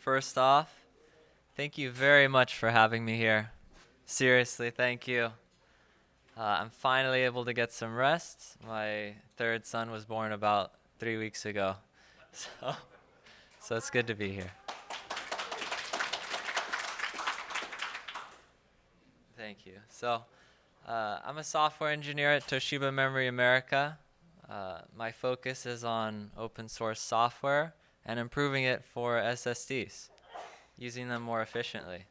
first off, thank you very much for having me here. Seriously, thank you. I'm finally able to get some rest. My third son was born about 3 weeks ago, so, so it's good to be here. Thank you. I'm a software engineer at Toshiba Memory America. My focus is on open source software and improving it for SSDs, using them more efficiently.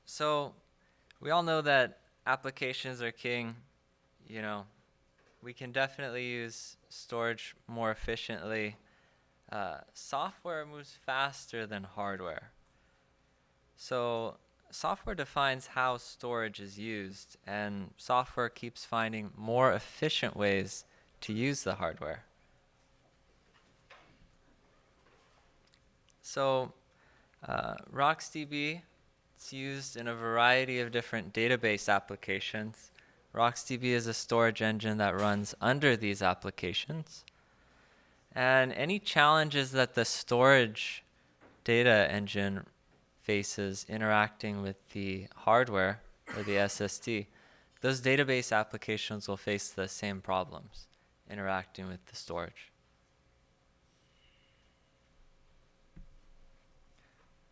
So we all know that applications are king. You know, we can definitely use storage more efficiently. Software moves faster than hardware. So software defines how storage is used, and software keeps finding more efficient ways to use the hardware. So RocksDB, it's used in a variety of different database applications. RocksDB is a storage engine that runs under these applications. And any challenges that the storage data engine faces interacting with the hardware or the SSD, those database applications will face the same problems interacting with the storage.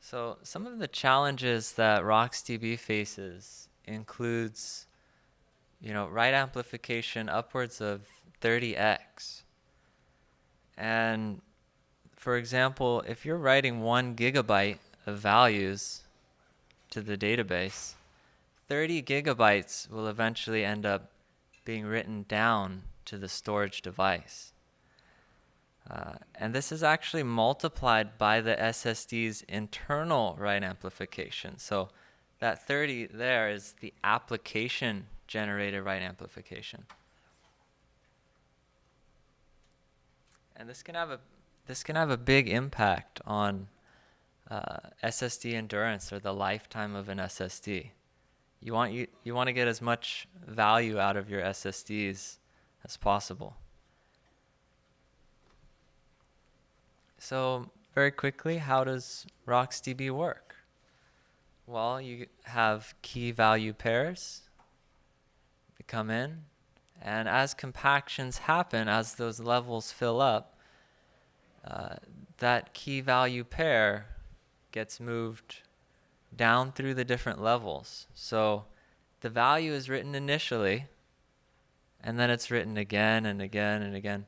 So some of the challenges that RocksDB faces includes, write amplification upwards of 30x. And for example, if you're writing 1 gigabyte of values to the database, 30 gigabytes will eventually end up being written down to the storage device. And this is actually multiplied by the SSD's internal write amplification. So that 30 there is the application generated write amplification. And this can have a big impact on SSD endurance, or the lifetime of an SSD. You want to get as much value out of your SSDs as possible. So very quickly, how does RocksDB work? Well, you have key value pairs that come in, and as compactions happen, as those levels fill up, that key value pair gets moved down through the different levels. So the value is written initially, and then it's written again and again and again.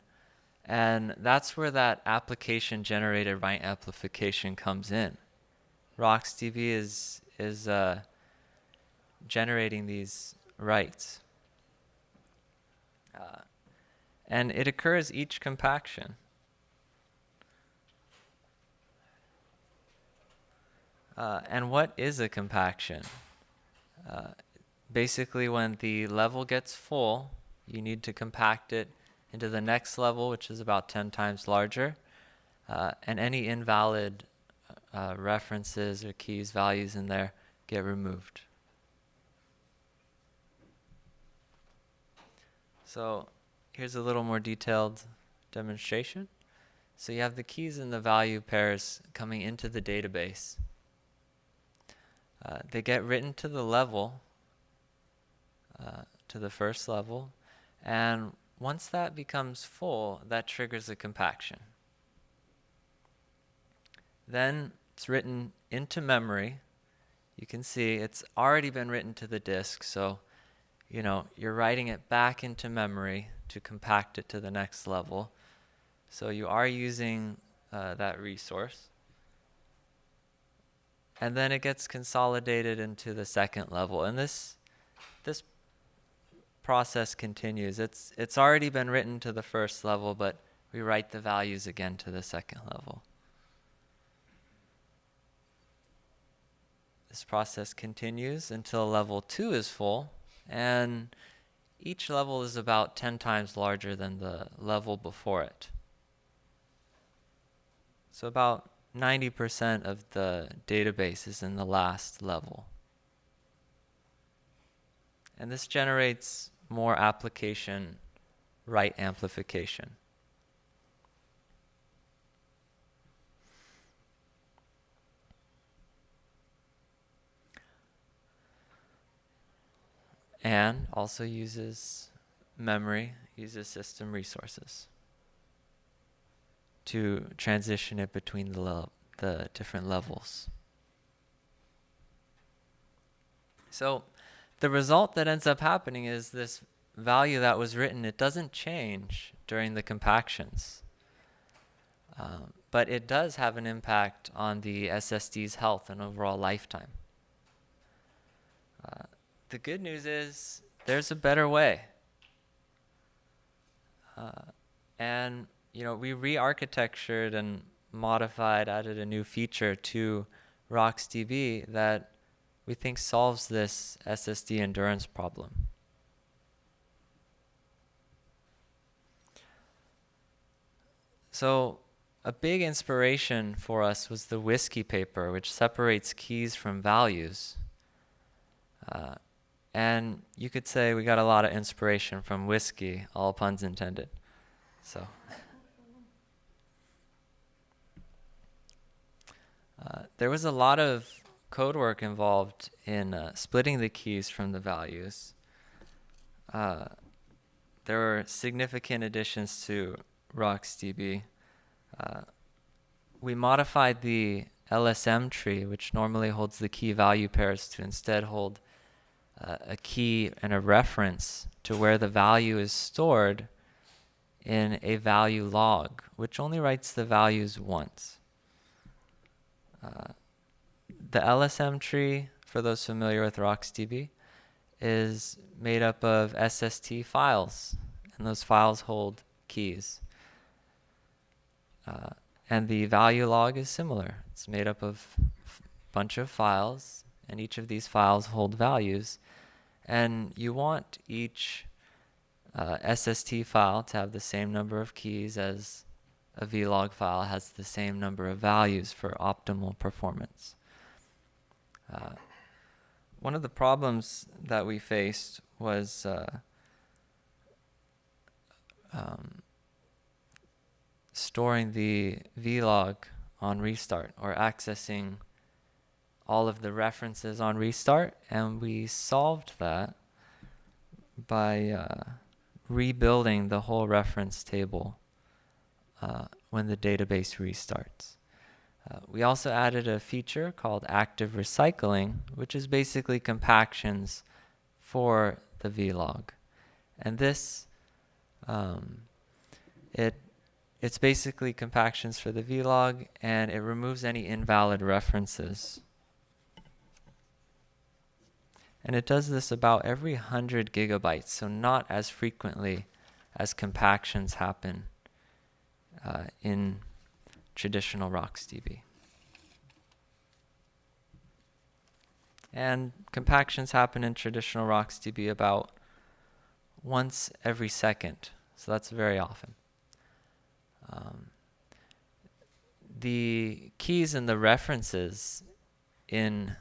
And that's where that application generated write amplification comes in. RocksDB is generating these writes. And it occurs each compaction. And what is a compaction? Basically, when the level gets full, you need to compact it into the next level, which is about 10 times larger, and any invalid references or keys, values in there get removed. So here's a little more detailed demonstration. So you have the keys and the value pairs coming into the database. They get written to the level, to the first level, and once that becomes full, that triggers a compaction. Then it's written into memory. You can see it's already been written to the disk, so you're writing it back into memory to compact it to the next level. So you are using that resource. And then it gets consolidated into the second level. And this process continues. It's already been written to the first level, but we write the values again to the second level. This process continues until level 2 is full, and each level is about 10 times larger than the level before it. So about 90% of the database is in the last level. And this generates more application write amplification. and also uses memory, uses system resources to transition it between the different levels. So the result that ends up happening is this value that was written, it doesn't change during the compactions. But it does have an impact on the SSD's health and overall lifetime. The good news is there's a better way. And we re-architectured and modified, added a new feature to RocksDB that we think solves this SSD endurance problem. So a big inspiration for us was the whiskey paper, which separates keys from values. And you could say we got a lot of inspiration from whiskey, all puns intended. So there was a lot of code work involved in splitting the keys from the values. There were significant additions to RocksDB. We modified the LSM tree, which normally holds the key value pairs, to instead hold a key and a reference to where the value is stored in a value log, which only writes the values once. The LSM tree, for those familiar with RocksDB, is made up of SST files, and those files hold keys. And the value log is similar. It's made up of a bunch of files, and each of these files hold values. And you want each SST file to have the same number of keys as a vlog file has the same number of values for optimal performance. One of the problems that we faced was storing the vlog on restart, or accessing all of the references on restart, and we solved that by rebuilding the whole reference table when the database restarts. We also added a feature called active recycling, which is basically compactions for the vlog. And this, it's basically compactions for the vlog, and it removes any invalid references. And it does this about every 100 gigabytes, so not as frequently as compactions happen in traditional RocksDB. And compactions happen in traditional RocksDB about once every second, so that's very often. The keys and the references in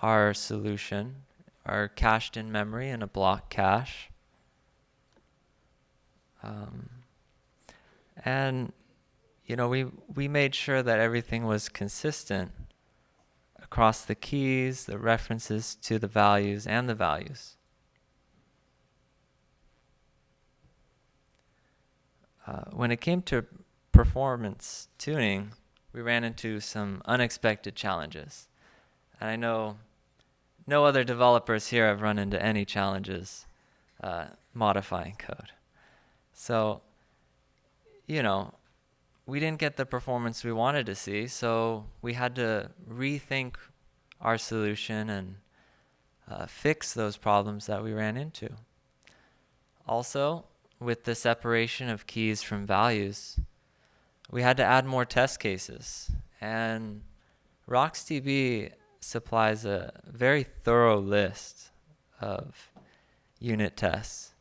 our solution are cached in memory in a block cache. And we made sure that everything was consistent across the keys, the references to the values, and the values. When it came to performance tuning, we ran into some unexpected challenges. And I know no other developers here have run into any challenges modifying code. So, we didn't get the performance we wanted to see, so we had to rethink our solution and fix those problems that we ran into. Also, with the separation of keys from values, we had to add more test cases. And RocksDB supplies a very thorough list of unit tests.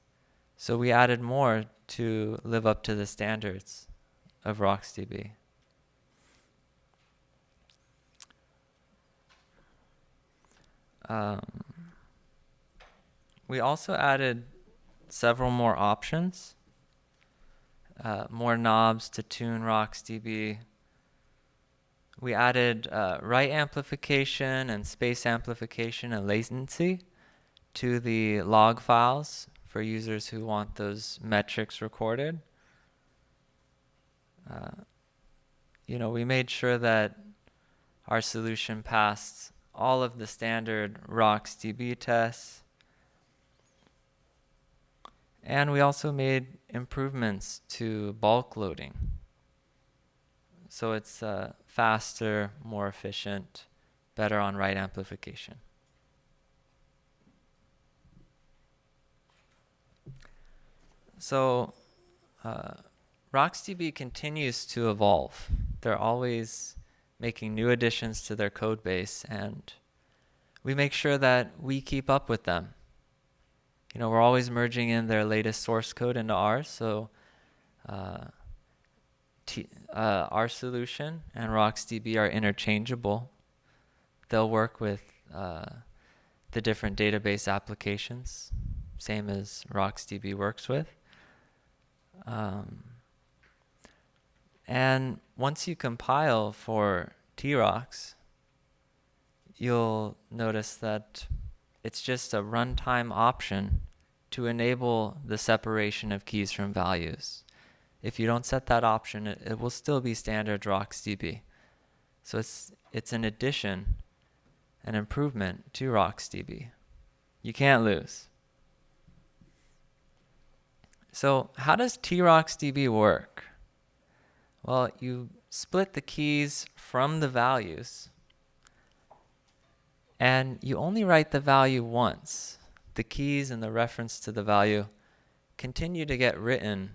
So we added more to live up to the standards of RocksDB. We also added several more options, more knobs to tune RocksDB. We added write amplification and space amplification and latency to the log files for users who want those metrics recorded. We made sure that our solution passed all of the standard RocksDB tests. And we also made improvements to bulk loading. So it's faster, more efficient, better on write amplification. So RocksDB continues to evolve. They're always making new additions to their code base, and we make sure that we keep up with them. We're always merging in their latest source code into ours, so our solution and RocksDB are interchangeable. They'll work with the different database applications, same as RocksDB works with. And once you compile for TRocs, you'll notice that it's just a runtime option to enable the separation of keys from values. If you don't set that option, it will still be standard RocksDB. So it's an addition, an improvement to RocksDB. You can't lose. So how does TRocksDB work? Well, you split the keys from the values, and you only write the value once. The keys and the reference to the value continue to get written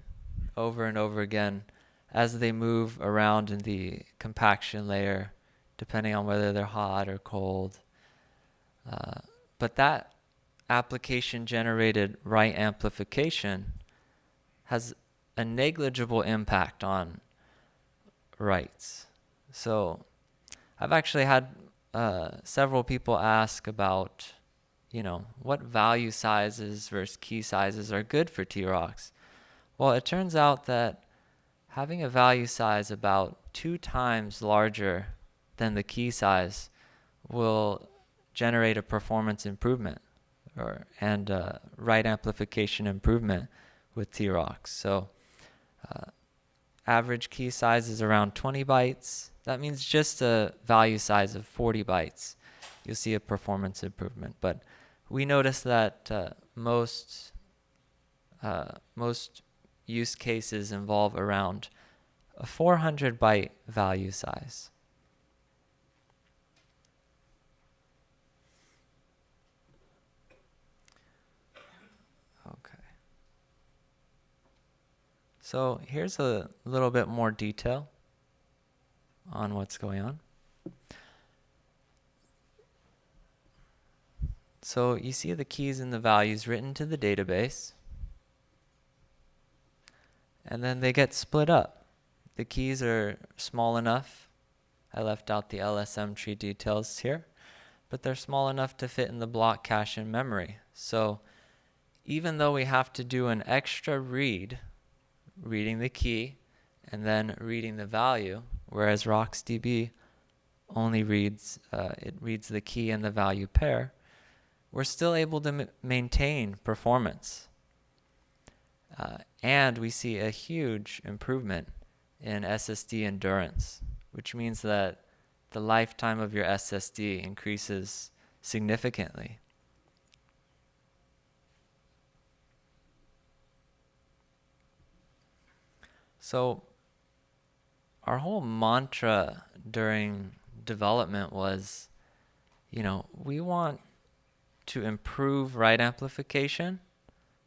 over and over again as they move around in the compaction layer, depending on whether they're hot or cold. But that application-generated write amplification has a negligible impact on writes. So I've actually had several people ask about, what value sizes versus key sizes are good for TRocs. Well, it turns out that having a value size about 2 times larger than the key size will generate a performance improvement and write amplification improvement with TRocs. So average key size is around 20 bytes. That means just a value size of 40 bytes. You'll see a performance improvement. But we noticed that most use cases involve around a 400 byte value size. Okay. So here's a little bit more detail on what's going on. So you see the keys and the values written to the database, and then they get split up. The keys are small enough. I left out the LSM tree details here, but they're small enough to fit in the block cache in memory. So even though we have to do an extra reading the key and then reading the value, whereas RocksDB only reads the key and the value pair, we're still able to maintain performance. And we see a huge improvement in SSD endurance, which means that the lifetime of your SSD increases significantly. So our whole mantra during development was, we want to improve write amplification,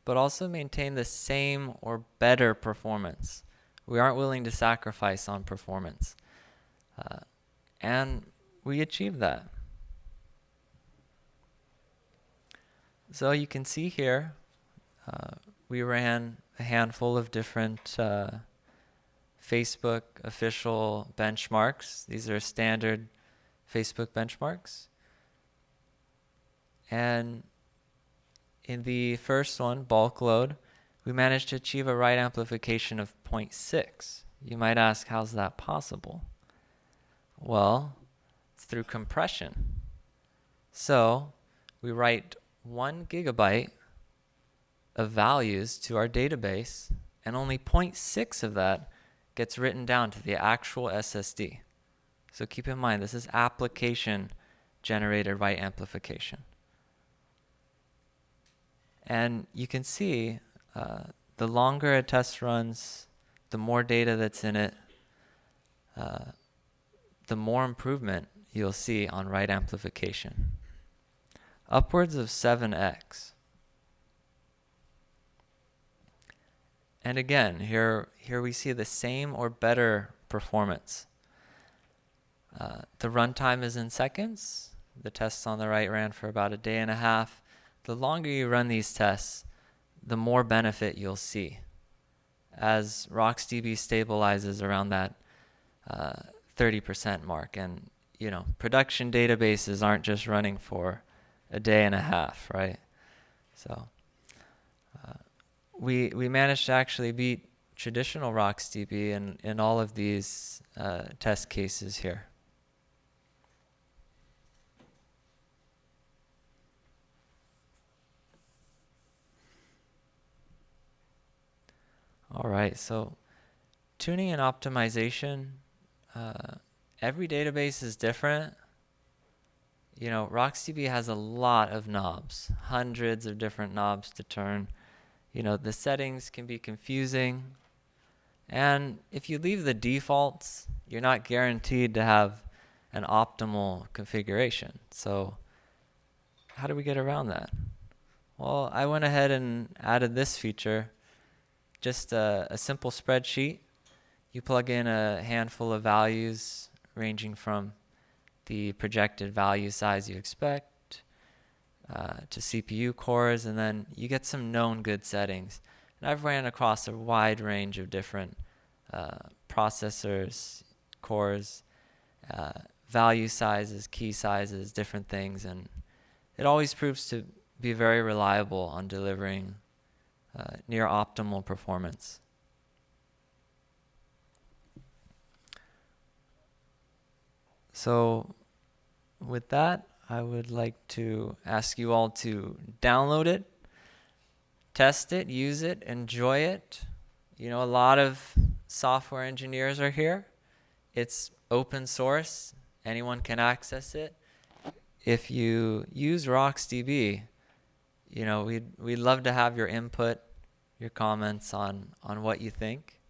but also maintain the same or better performance. We aren't willing to sacrifice on performance. And we achieved that. So you can see here, we ran a handful of different Facebook official benchmarks. These are standard Facebook benchmarks. And in the first one, bulk load, we managed to achieve a write amplification of 0.6. You might ask, how's that possible? Well, it's through compression. So we write 1 GB of values to our database, and only 0.6 of that gets written down to the actual SSD. So keep in mind, this is application generated write amplification. And you can see the longer a test runs, the more data that's in it, the more improvement you'll see on write amplification. Upwards of 7x. And again, here we see the same or better performance. The runtime is in seconds. The tests on the right ran for about a day and a half. The longer you run these tests, the more benefit you'll see as RocksDB stabilizes around that 30% mark. And, you know, production databases aren't just running for a day and a half, right? So we managed to actually beat traditional RocksDB in all of these test cases here. All right, so tuning and optimization, every database is different. You know, RocksDB has a lot of knobs, hundreds of different knobs to turn. You know, the settings can be confusing. And if you leave the defaults, you're not guaranteed to have an optimal configuration. So how do we get around that? Well, I went ahead and added this feature, just a simple spreadsheet. You plug in a handful of values ranging from the projected value size you expect to CPU cores, and then you get some known good settings. And I've ran across a wide range of different processors, cores, value sizes, key sizes, different things, and it always proves to be very reliable on delivering near optimal performance. So with that, I would like to ask you all to download it, test it, use it, enjoy it. You know, a lot of software engineers are here. It's open source. Anyone can access it. If you use RocksDB, you know, we'd love to have your input, your comments on what you think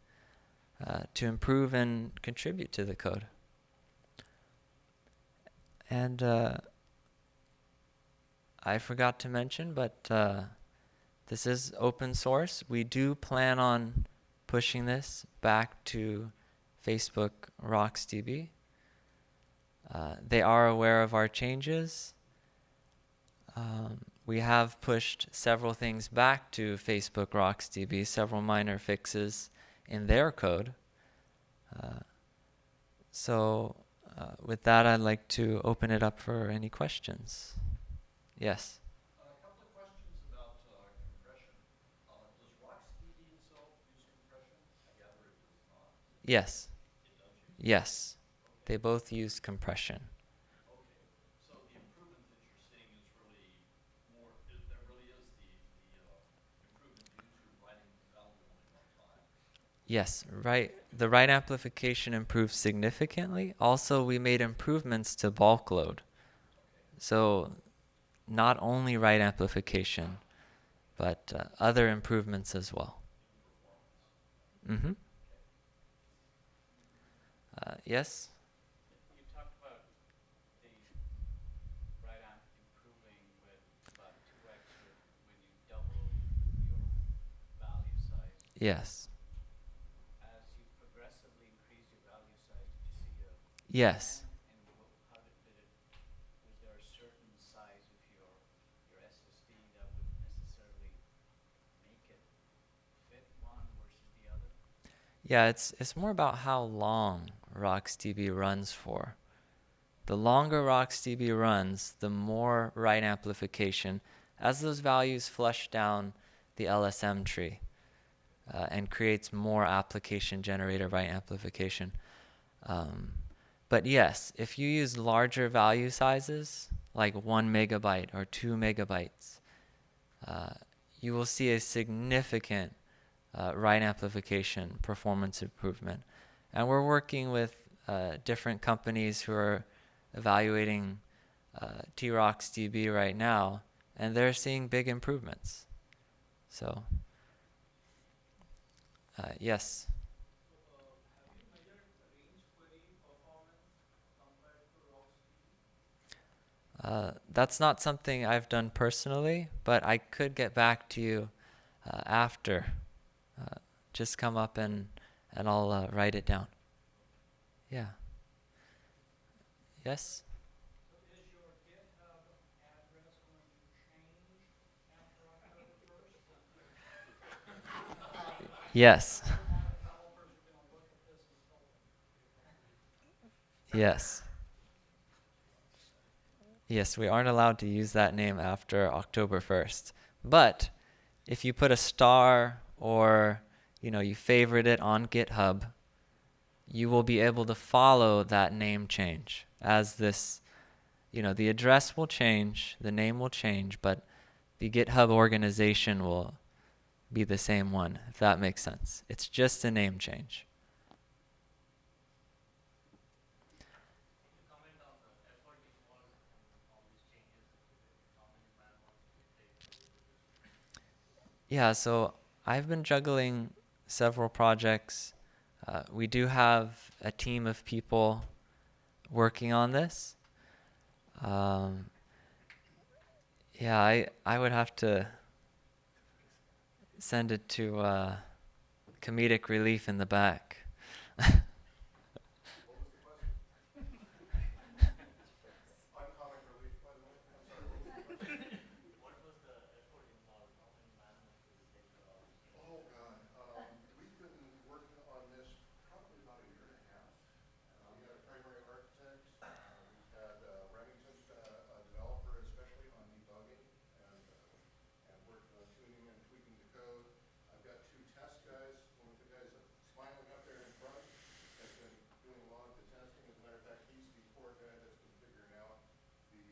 to improve and contribute to the code. And I forgot to mention, but this is open source. We do plan on pushing this back to Facebook RocksDB. They are aware of our changes. We have pushed several things back to Facebook RocksDB, several minor fixes in their code. So with that, I'd like to open it up for any questions. Yes? A couple of questions about compression. Does RocksDB itself use compression? I gather it does not. Yes. It does use Yes. Okay. They both use compression. Okay. So the improvement that you're seeing is really more, there really is the improvement due to writing the value only one time. Yes, right. The write amplification improved significantly. Also, we made improvements to bulk load. Okay. So not only write amplification, but other improvements as well. In performance. Mm-hmm. Yes? You talked about the right amp improving with about 2x when you double your value size. Yes. As you progressively increase your value size, did you see a Yes. trend? And how did it, was there a certain size of your SSD that would necessarily make it fit one versus the other? Yeah, it's more about how long RocksDB runs for. The longer RocksDB runs, the more write amplification as those values flush down the LSM tree and creates more application generated write amplification. But yes, if you use larger value sizes, like 1 megabyte or 2 megabytes, you will see a significant write amplification performance improvement. And we're working with different companies who are evaluating TRocksDB right now, and they're seeing big improvements. So, yes. Have you measured range query performance compared to RocksDB? That's not something I've done personally, but I could get back to you after. Just come up and I'll write it down. Yeah. Yes? So is your GitHub address going to change after October 1st? Yes. Developers are going to look at this and tell them. Yes. Yes, we aren't allowed to use that name after October 1st. But if you put a star or, you favorite it on GitHub, you will be able to follow that name change as this, the address will change, the name will change, but the GitHub organization will be the same one, if that makes sense. It's just a name change. Can you comment on the effort involved in all these changes? How many man-months do it take to do this? Yeah, so I've been juggling several projects. We do have a team of people working on this. Yeah, I would have to send it to comedic relief in the back. What was the question? I'm comic relief, by the way. I'm sorry, what was the question? What was the effort involved? How many man-months did it take? Oh, God. We've been working on this probably about a year and a half. We had a primary architect. We've had Remington developer, especially on debugging and working on tuning and tweaking the code. I've got two test guys. One of the guys smiling up there in front has been doing a lot of the testing. As a matter of fact, he's the core guy that's been figuring out the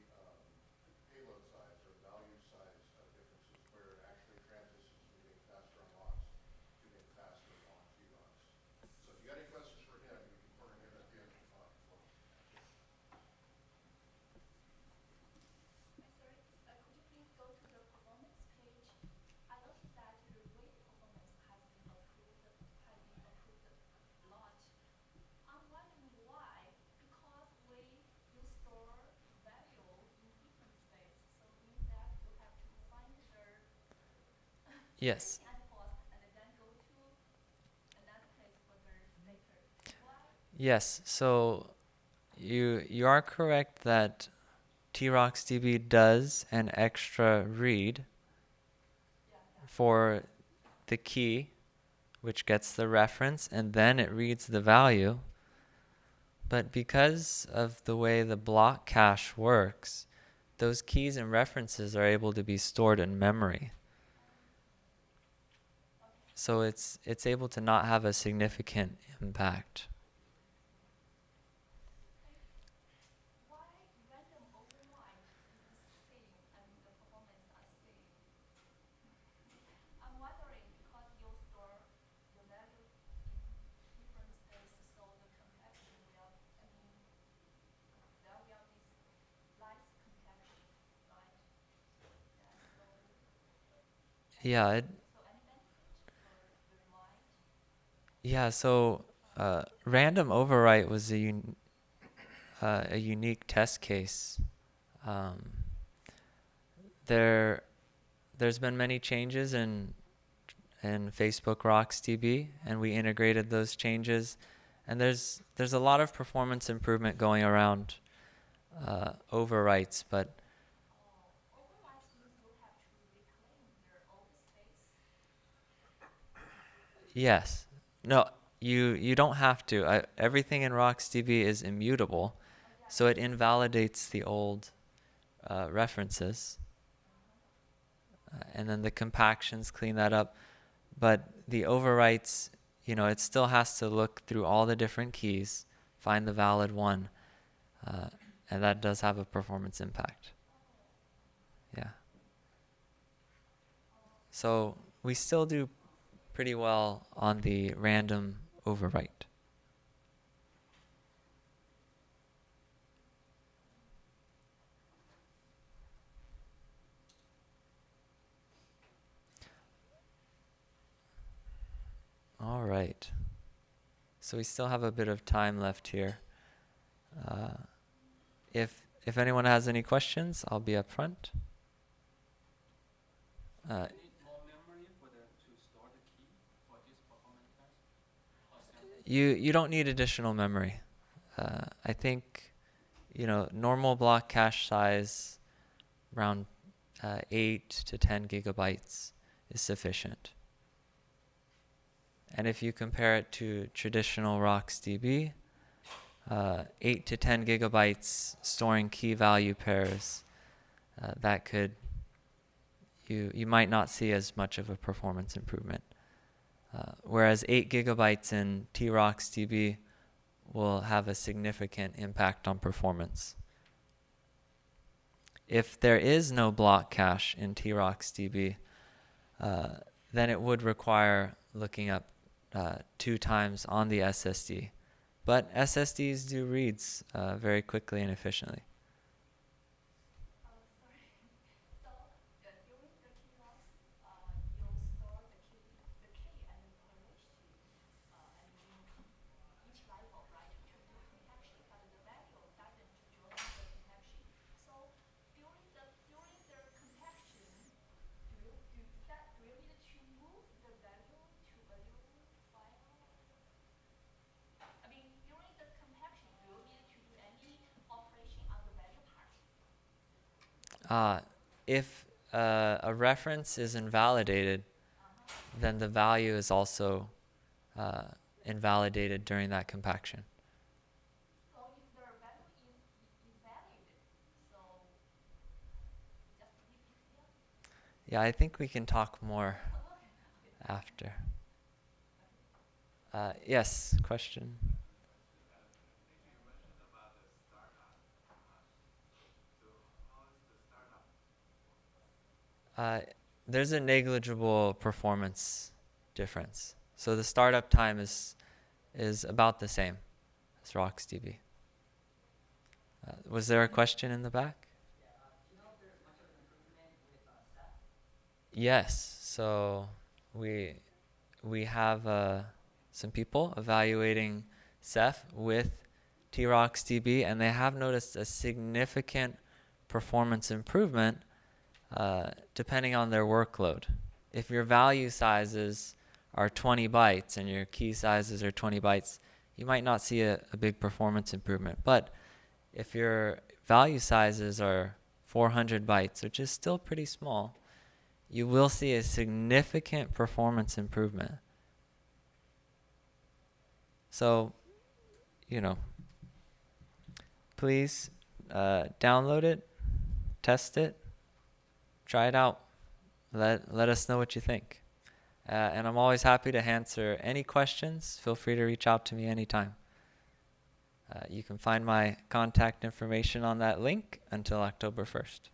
payload size or value size differences where it actually transitions from being faster on rocks to being faster on T-rocks. So if you got any questions for him, you can corner him at the end of the talk as well. Sorry, could you please go to the performance page? I noticed that the read performance has been approved a lot. I'm wondering why, because you store value in different space, so it means that you have to find the Yes. endpoint and then go to another place for the later. Why? Yes, so you are correct that TRocksDB does an extra read for the key, which gets the reference, and then it reads the value. But because of the way the block cache works, those keys and references are able to be stored in memory. So it's able to not have a significant impact. Why random override is same and the performance are same? I'm wondering because you store the value in different space, so the compaction will, there will be less compaction, right? Yeah, So any benefit for the remind? yeah. So random overwrite was a unique test case. There's been many changes in Facebook RocksDB, and we integrated those changes. And there's a lot of performance improvement going around overwrites, but Overwrite means you have to reclaim their old space. yes, no, you don't have to. Everything in RocksDB is immutable, so it invalidates the old references, and then the compactions clean that up. But the overwrites, it still has to look through all the different keys, find the valid one, and that does have a performance impact. Yeah. So we still do pretty well on the random overwrite. All right. So we still have a bit of time left here. If anyone has any questions, I'll be up front. Do you need more memory to store the key for this performance test? Or sample? You don't need additional memory. I think, normal block cache size around 8 to 10 gigabytes is sufficient. And if you compare it to traditional RocksDB, 8 to 10 gigabytes storing key value pairs, that could, you might not see as much of a performance improvement. Whereas 8 gigabytes in TRocksDB will have a significant impact on performance. If there is no block cache in TRocksDB, then it would require looking up 2 times on the SSD. But SSDs do reads very quickly and efficiently. Sorry. So during the TRocs, you store the key and the correlation, and each level, right, to do compaction, but the value doesn't join the compaction. So during the compaction, do you need to move the value to a new file? I mean, during the compaction, do you need to do any operation on the value part? If a reference is invalidated, then the value is also invalidated during that compaction. So if the value is valid, so just leave it here? Yeah, I think we can talk more after. Yes, question? There's a negligible performance difference. So the startup time is about the same as RocksDB. Was there a question in the back? Yeah, do you know if there's much of an improvement with Ceph? Yes. So we have some people evaluating Ceph with TRocksDB, and they have noticed a significant performance improvement depending on their workload. If your value sizes are 20 bytes and your key sizes are 20 bytes, you might not see a big performance improvement. But if your value sizes are 400 bytes, which is still pretty small, you will see a significant performance improvement. So, please download it, test it, try it out. Let us know what you think. And I'm always happy to answer any questions. Feel free to reach out to me anytime. You can find my contact information on that link until October 1st.